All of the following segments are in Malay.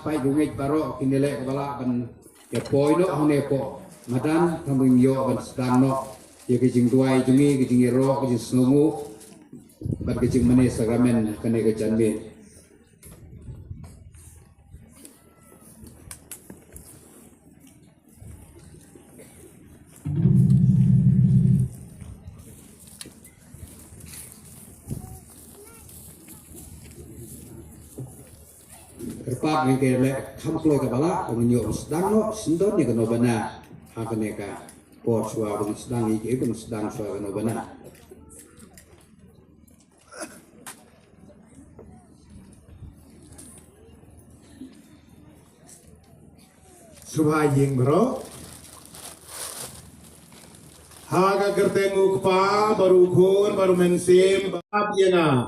Pai gungai baro kinilek kepala ban ya poino hone po madan kambing yo ban sedang no ya kijing tuai jungi kijing ro kijing snungu ban kijing mane sakramen kene kejanme Kerpat ni kira kamploy kepala pengenyo sedang no sindon ni kena bana hakane ka por suara pun sedang iki pun sedang suara kena bana Subhaying bro Haga kertemu kepa baru kun baru mensim bab yana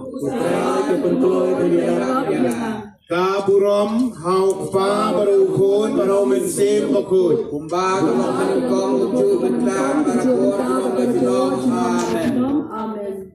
Kaburom hau kepa baru kun baru mensim bakut kumba kalau menukong ucu bentang para por menjulong amen Amen.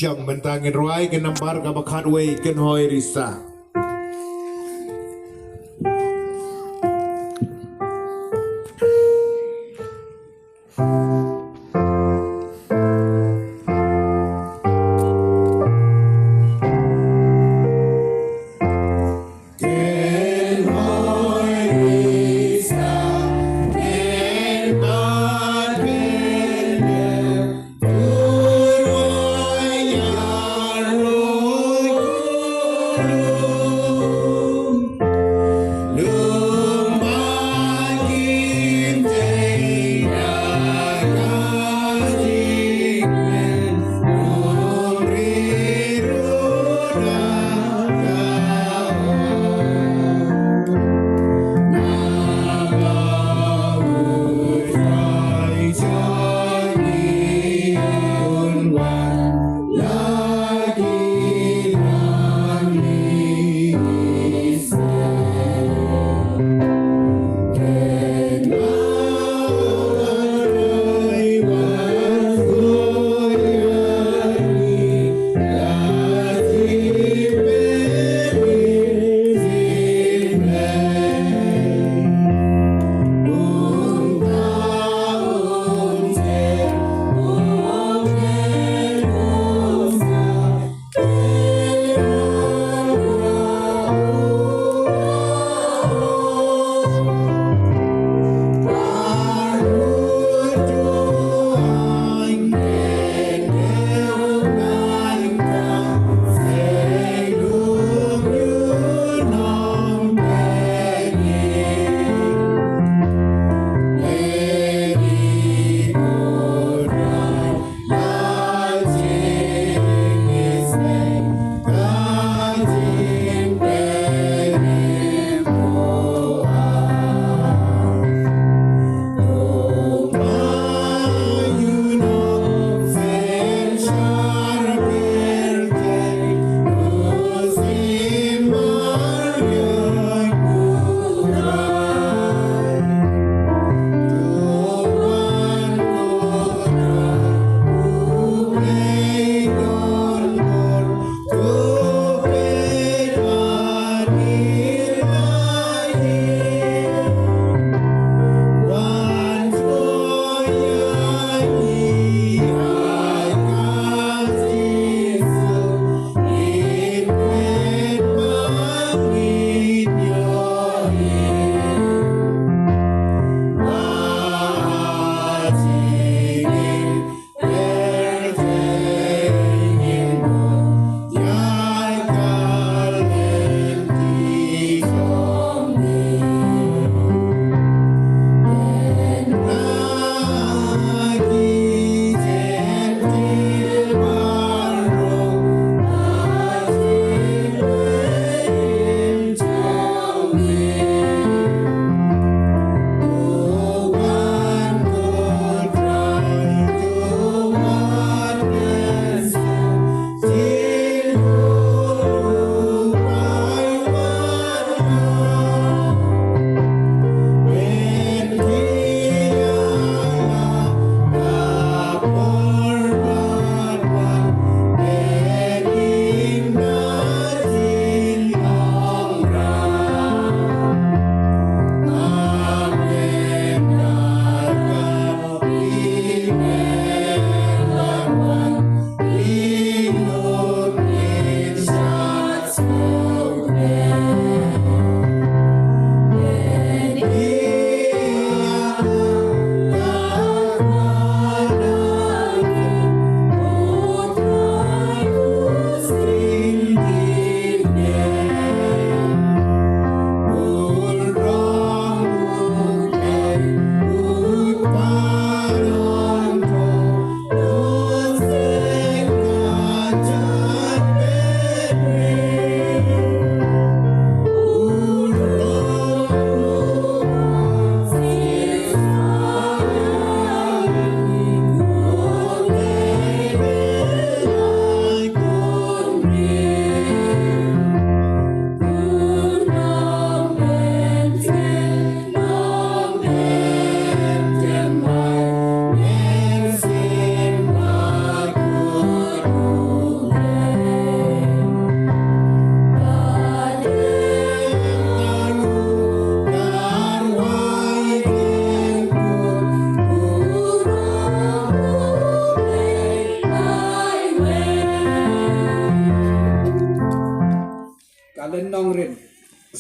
siang mentangin ruai ke nampar ka bakat wei ken hoi risa.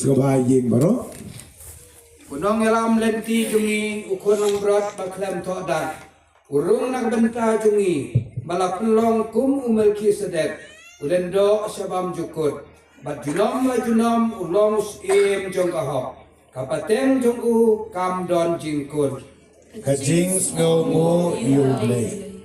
Sekali jing baru. Punong yalam lenti jungi ukun lang berat baklam to'dan. Urung nak benta jungi balap long kum umelki sedek. Ulendo syabam jukut. Bat junom la junom ulong im jong kahok. Kapateng jong u kam don jingkun. Kajing snow mo yublay.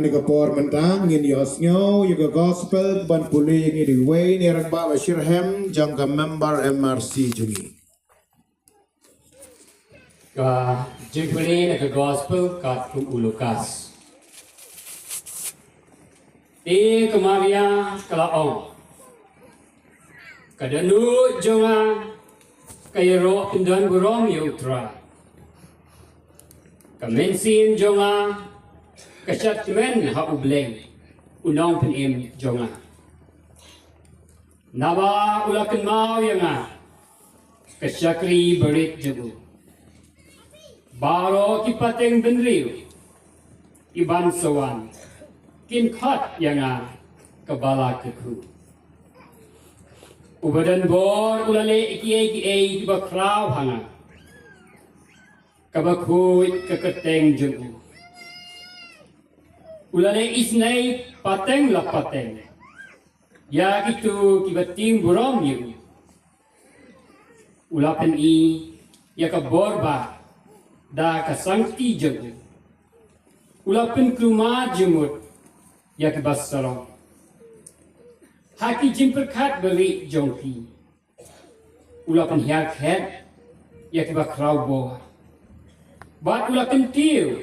Kapor mentang ngin yosnyo juga gospel ban puli ngi di way ni rang ba Shirham jangka member MRC jungi. Ka jikuli na ka gospel kat kum ulukas. Kemaria kalaong. Kadanu jonga kayro pindan burom yutra. Kamensin jonga kasyat men ha ubleng unong penim jonga. Nawa ulakan mau yanga kasyakri berit jabu. Baro kipateng benriu iban sawan kinkhat yanga kabala keku. Ubadan bor ulale iki bakraw hanga kabakui keketeng jabu. Ulane isnai pateng la pateng. Ya itu kibating burom yu. Ulapan i ya ka borba da ka sangti jagu. Ulapan kluma jumut ya ka basarong. Haki jimperkat beri jongki. Ulapan hiak het ya ka bakraw bo. Bat ulapan tiu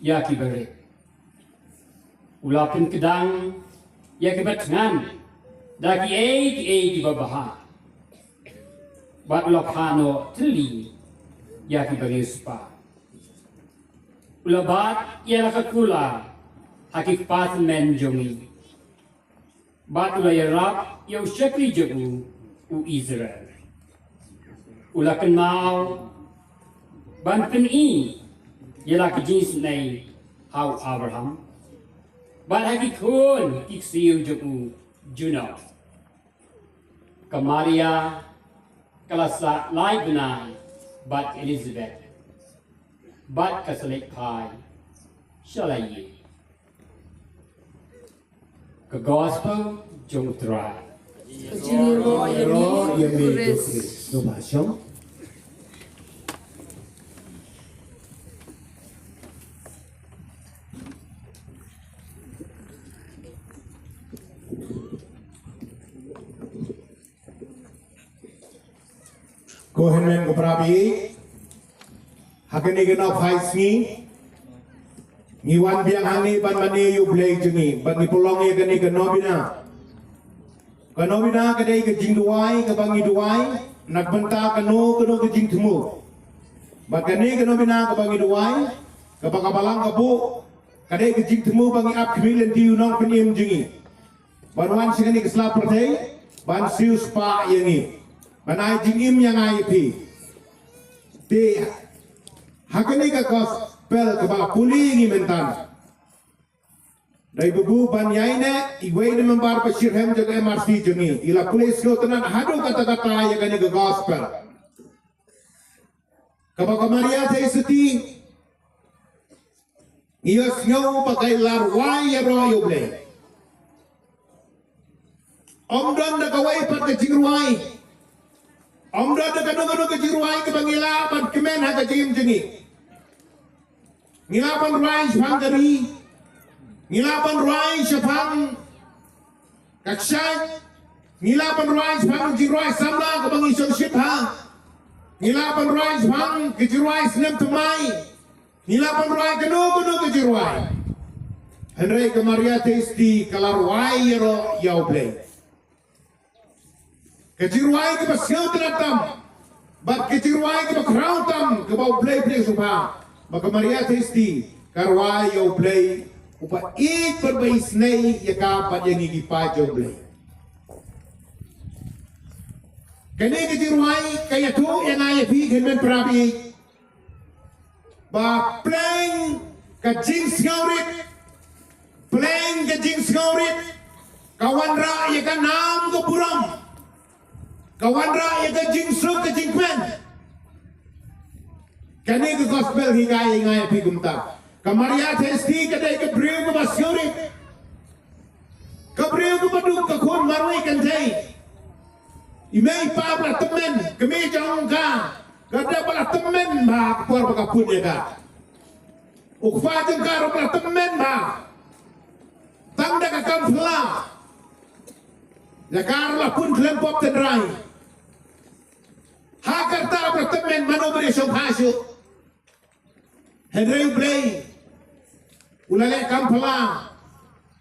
ya ki beri. Ulapin kedang ya kebatangan dagi ki babaha bat ulapano teli ya kibagispa ulabat ya nakakula hakik men jongi bat ulayarap ya usyakli jagu u Israel ulakan mau banten i ya laki jenis nai hau Abraham But hagi kun iksiu juku Juno. Kamaria kalasa lai benai but Elizabeth. But kasalik pai shalayi. Ka gospel jung try. Kajiniro Yang yami itu kuris. Chris. No passion. Kohen ko prabi. Hakani gana fais ni wan biang hani ban mani yu blay jengi ban ni pulong ye gani ganobina kadai ke jing duai ke bangi duai nak benta kano ke jing temu ban gani ganobina ke bangi duai ke bakabalang ke bu kadai ke jing temu bangi ap kemilen tiu nong penim jengi ban wan singani ke selap pertai ban siu spa yengi ban ai jingim yang ai pi di hakani ke kos pel ke ba puli ni mentan dai bubu ban yaine iwei ne membar pa shirhem jaga MRC jengi ila pulis no tenan hadu kata-kata ya gani ke gospel kaba kamaria te seti ios nyo pakai larwai ya royo ble omdon da kawai pat ke jingruai omdon da kado ke jingruai ke bangila ban kemen ha ke jing jengi Ngilapan rai sepang dari, ngilapan rai sepang kaksai, ngilapan rai sepang jirai samla ke bangi sosial ha, ngilapan rai sepang ke jirai senem temai, ngilapan rai kenu ke jirai. Henry ke Maria testi kalar wai yero yauble. Ke jirai ke basiau teratam, bat ke jirai ke bakrautam ke bau play supang. Maka Maria testi karwa yo play upa ik berbais nei ya kapat yang igi pajo play. Kani kejiruai kaya tu yang ayah pi kemen perabi ba playing kajing skaurit kawan ra ya kan nam ke buram kawan ra ya kajing suk kajing pen. Kani ke gospel hingai pi gumta. Kamaria testi kadai ke brio ke basyuri. Ke brio ke baduk ke kun marui kantai. Imei pa bla temen kemi jong ka. Kada bla temen ba por ba kapun ya ka. Ukfa jong ka bla temen ba. Tang da ka kam phla. Ya kar la pun klem pop tendrai. Ha karta bla temen mano beri song hasu. Henry Blay ulale kampala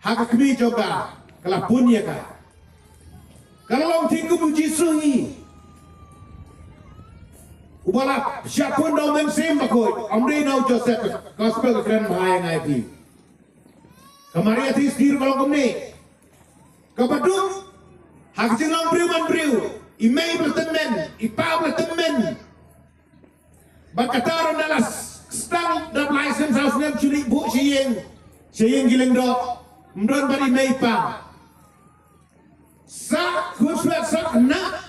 haka kemi juga kala punya ka kalau long tinggu puji suhi ubala siapun do men sim bakoi amri nau Joseph gospel keren bahaya ngai pi kemari atis dir kalau kemni kabadu haka jenglang priuman priu imei bertemen ipa bertemen bakataron dalas stang dan license house nem curi bu siyeng gileng do mdon bari meipa sa kuswat sa na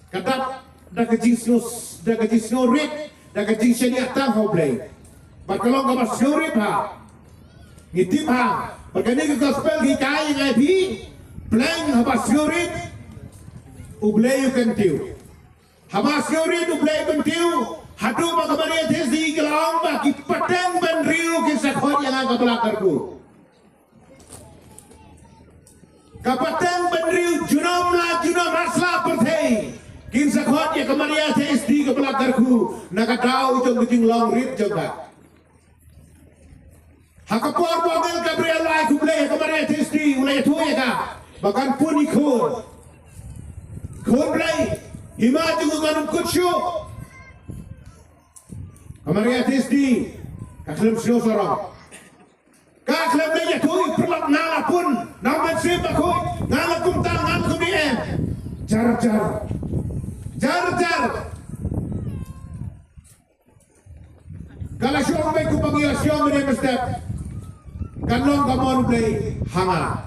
kadap da kajing snorit da kajing syariat tang ho play bakalong ka snorit ha ngitip ha pagani ke gospel gi kai ngai bi plang ha snorit ublay you can do ha snorit ublay can do hadu makabari tesi kelang bagi pedang ban riu kisah khot yang agak belakangku. Kapatang ban riu junam asla perthei kisah khot yang kemari tesi ke belakangku nak tahu jom kucing long rip juga. Hakapor bogel Gabriel lai kublai kemari tesi ulai tu ya ka bahkan pun ikut blai hima juga kanun kutsyu. Kamaria testi kaklem sio sorong kaklem ne yatui perlap nala pun naman siapa koi nala kum tangan kum em jar kalau siapa baik kum bagi siapa ne mestep kanong kamon play hanga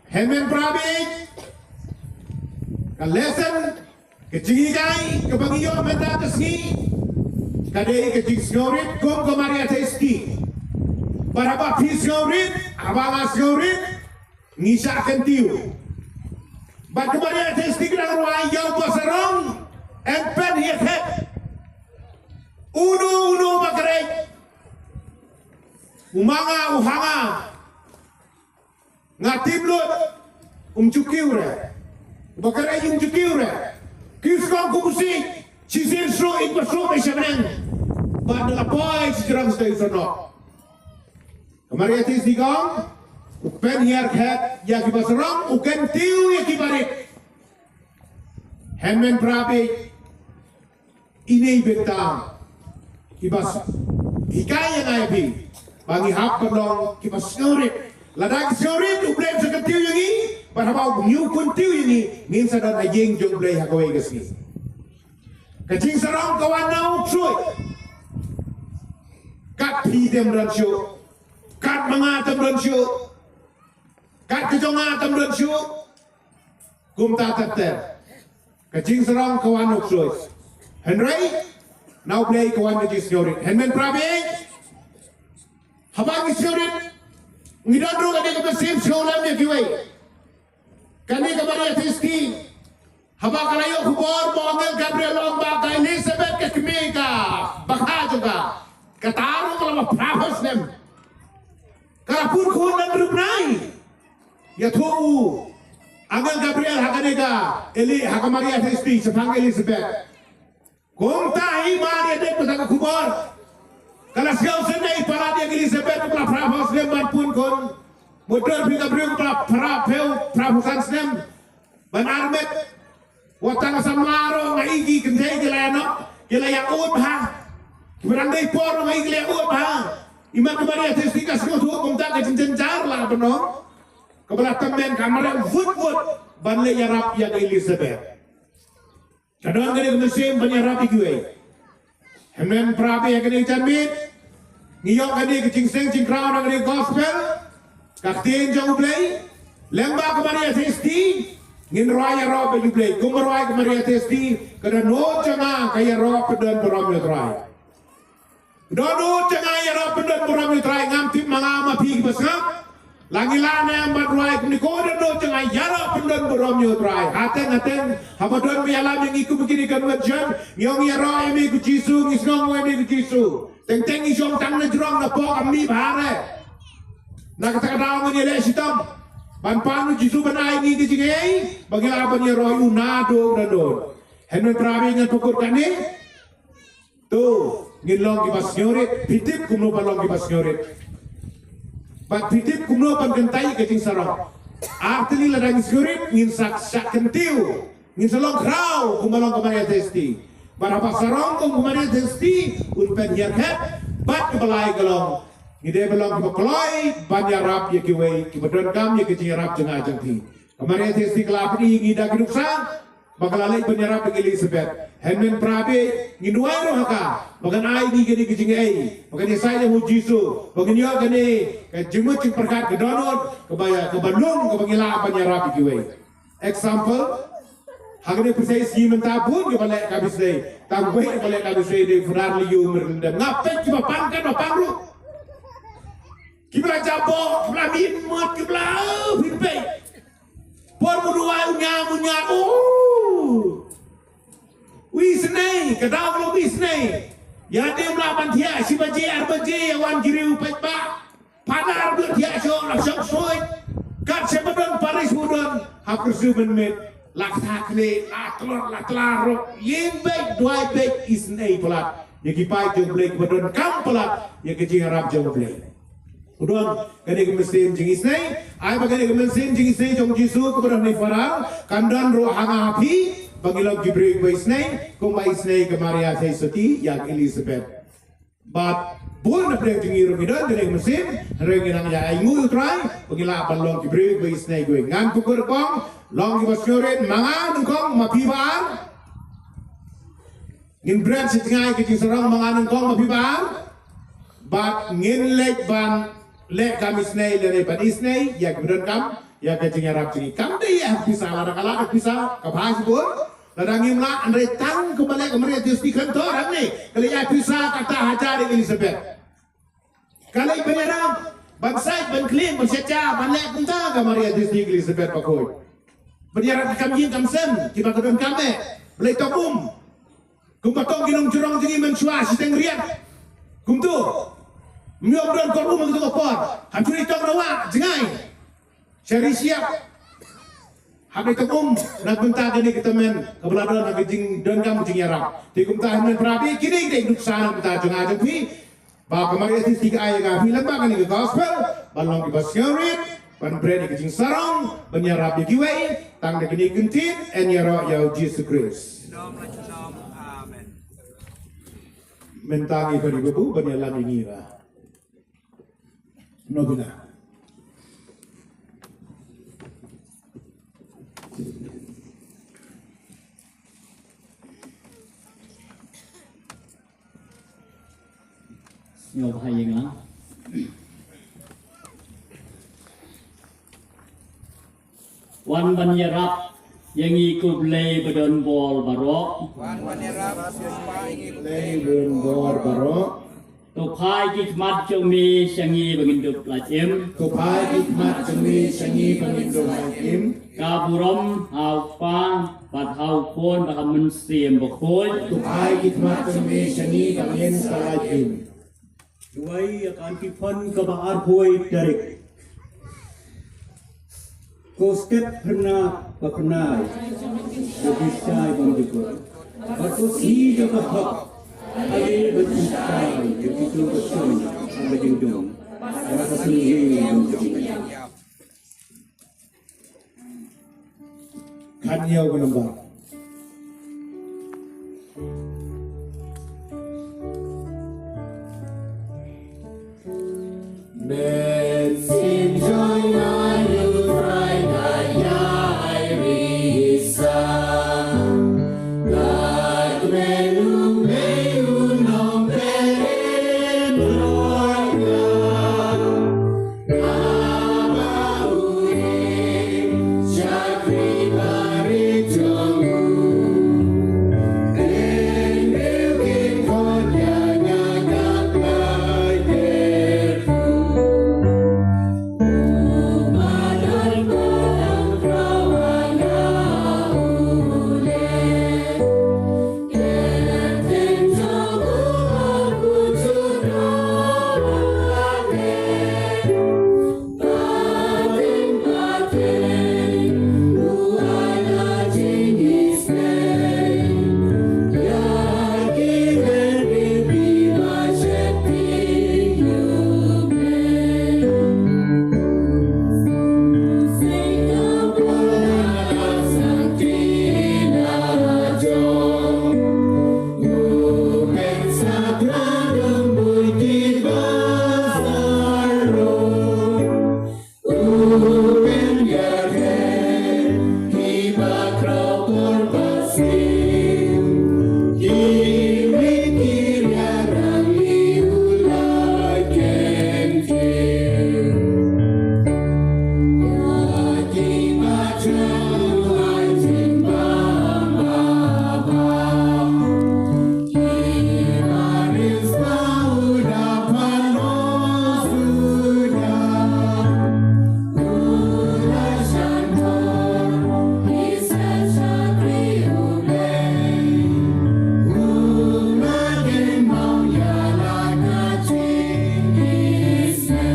hemen prabi kalesen kecingigai kebagi yo menta tesni kadai ke snorit kom ke Maria testi para bapi snorit abang snorit ngisa akan tiu bak ke Maria testi kena ruai jauh pasarong and pen here head uno bakare umanga uhanga ngatimlut cukiu re bakare cukiu re Kisah kubusi, cisin sro ikut sro mesyameng. Pada apa sejarah stay sono. Kemarin atis digong, upen hiar khat ya kibaserong, uken tiu ya kibarik. Hemen prabe ini betang kibas hikaya ngayabi bagi hap pendong kibas snorit ladang snorit ublem seketiu yang ini pada bau nyukun tiu yang ini ngin sadar ajeng jong blay hakawe gesni kacing sarong kawan nauk suy kat pidem ransyo kat mangatam ransyo kat kejongatam ransyo kumta tater kacing sarong kawan nauk suy Henry now play kawan kacing snorit henmen prabe habang snorit ngidandro kani kapasim sholam ya kiwai kani kabari atiski habang kalayo kubor bongel Gabriel lomba ka Elizabeth kekmika bakha juga kataro kalama prahos nem karapun kunan rupnai ya tu angel Gabriel hakanega Eli hakamari atiski sepang Elizabeth kung tahi mari ada petang kubor kalau siapa senai para dia Elizabeth pula prahos nem pun kon motor bi Gabriel pula praheu prahosan nem ban armet watang samaro ngaigi kendai gelano gelaya ut ha berandai por ngaigi gelaya ut ha iman kembali atas tiga semua tu kumta ke jenjar lah benar kebelah temen kamera foot ban le yarap ya Elizabeth kadang kali mesin ban yarap igue hemen prabe ya kene jamit ngiyok kene kecing seng cing crown kene gospel kaktin jauh play lembah kembali atas ngin raya ro pe juble kumar raya kemari atesti kada no changa kaya ro pedan beram yo trai do no changa ya ro pedan beram yo trai ngam tip manga ma phi basngam langi lane ambat raya kuni ko do no changa ya ro pedan beram yo trai haten habadon mi alam yang iku begini kan wajan nyong ya ro emi ku jisu ngisngong emi ku jisu teng isong tang na jrong na po amni bahare na kata daw ni le sitam Panpanu jisu banai ni dijingai bagi lapan ya roy unado nadon. Henry prabi ngan pokor kani. Tu ngilong ki basnyorit pitip kumno palong ki basnyorit. Bat pitip kumno pan kentai ke ting sarong. Artili ladang syorit ngin sak kentiu. Ngin salong krau kumalong kemari testi. Barapa sarong kumari testi unpen yarhat bat kebelai galong. Ngide belong ke keloi banyak rap ya kiwei kibadon kam ya kecing rap jengah jengti kemarin testi kelapri ngida kiduksa bakal alai banyak rap ke Elizabeth henmen prabe nginuai roh haka bagan ai ni gini kecing ai bagan saya hu jisu bagan yo gani jemut cing perkat ke donor kebaya ke Bandung ke bangila banyak rap kiwei example hagane persai si mentabun ke balik kabis dei tambah ke balik kabis dei de funar liu merendam ngapai kiba pangkan no pangru kibla jabo kibla minmut kibla pinpe por muduai unya wisnei kadang lo wisnei ya dem la bantia si baje arbaje wan giriu pekba padar bertia so la sok soy kat sebadon paris mudon hakursu menmet lakta kle latlaro yembe duai bek isnei pelat ya kipai jong blek badon kam pelat ya kecing arab jong blek udon kani kemesin jingis nei ai bagani kemesin jingis nei jong jisu kepada nei farang kandan ro hanga api bangilog gibrei bais nei kumais nei kemaria sai soti yang Elizabeth but bun na pre jingi ro midon kani kemesin rengi nang ya ai ngu trai bangila balong gibrei bais nei gue ngan pukur kong long gibasyoret mangan kong mapiban ngin brand sitingai ke sarang mangan kong mapiban but ngin lek ban lek kami snei lere panis nei ya kemudian kam ya kecing arab cini kam deh ya bisa lara kala bisa kabahas pun ladang imla andre tang kembali kemari di kantor ane kalau ya bisa kata hajar Elizabeth kalau beneran bansai ban clean ban seca ban lek punta kemari di Elizabeth pakoy beneran kam yin kam sem kiba kedon kame belai tokum kumpatong ginong curang jingi mensua siteng riat kumtu Miok dan korbu begitu kopor. Hancur itu rawa jengai. Seri siap. Habis itu nak bentar gini kita men kebeladon nak jing dengam jing yarang. Di kumta men perabi kini dek duk sana kita jeng aja pi. Ba kemari itu tiga ayat gafi lembah kan ke gospel. Balong ke basyarit. Ban bread ke jing sarong. Benyarap di kiwai. Tang dek ini kentin. En yaro yau Jesus Christ. Amen. Mentangi pada buku benyalan ini lah. Nobina. Nhiều hay gì nữa Wan ban yarap yang ikut lay bedon bol barok Lebih bor barok. tu pai kikmat jumi sangi bengindup lacim Kupai hikmat cemi sengi pengindung hakim. kaburom hau pang bat hau pon bat men siem bokoi Kupai hikmat cemi sengi pengin salajim. Duai akan kipon kebaar huai dari Kostep pernah berkenal lebih saya bangkit. Batu si jaga hak hari bercintai begitu bersama sampai jendung. Rasa sendiri Kan yau menembak. Bensin joy mayu fry daya irisa. God melu melu nom perin roya. Ama uri syakri bari jongu. En bilkin kodanya gaglai defu. Umadan kodang prawana ule. Keten jongu aku cudrawale. Batin batin luana jingisne. Yagi berbibi masyati yume. Singapura santina jong. Umen sagradong buiti basaro. Umen garhen kibakro korbasim. Kiri kiriarang liulai kentir. Yagi macam anjing bamba. Kimaris pauda panos sudah. Ula shantor isa syakri ulay. Ula gemau yala kacing isne.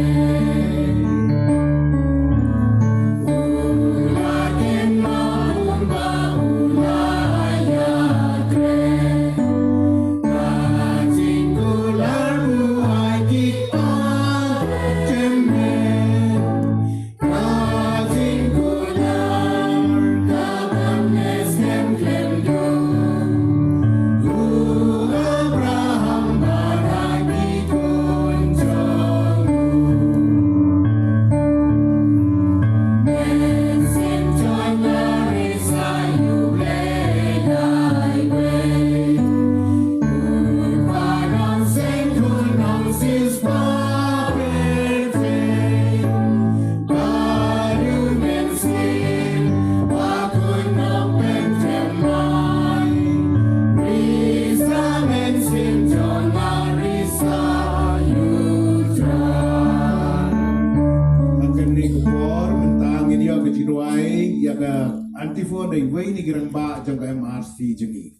Ula gemau umba ula yakre. Kacing kular buai kita cemen. Kacing kular kapan eskem klemdung. Abraham baragi kunjung. Bensin joy marisa yublelai way. Parang sing kunong sis perfect. Baru bensin wakunong penteman. Risa bensin joy marisa yudran. Akan ni kupor mentangin dia ke Ciduai ya ke antifon dari way ni gerang ba jang ke MRC jengi.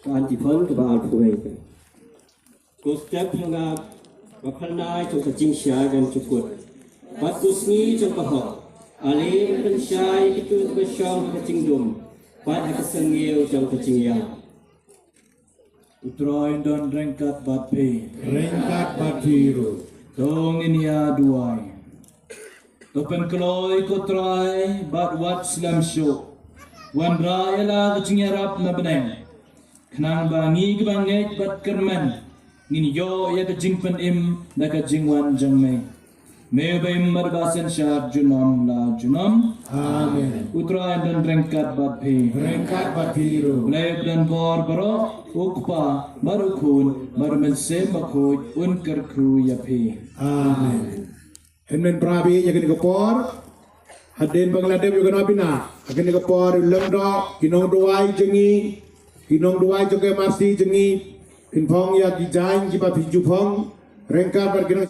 Antifon kebaar huai. Kostep pernah berkenal jangka jingsia dan cukup. Batu seni jangka hak Ali pensyai itu besyong kecingdum, pat kesengil jong kecingya. Utroy don rengkat batpe. Rengkat batiru. Dong inia duai. Topen kloy kotrai bat wat slam show. Wan raya la kecingya na beneng. Kenang bangi kebanget bat kerman. Ngini yo ya kecing pen im na kecing wan jang me. May baim marbasan syar junom la junom. Amen. Utroy don rengkat batpe. Rengkat batiru. Leib dan bor baro ukpa baru kun baru mensem bakut unker kru yapi. Amen. Henmen prabi yakin kapor. Haden Bangladesh juga nabina. Akin kapor lemdo kinong duai jengi. Kinong duai juga masih jengi. Kinpong ya gijain jipa pijupong. Rengkat berkinong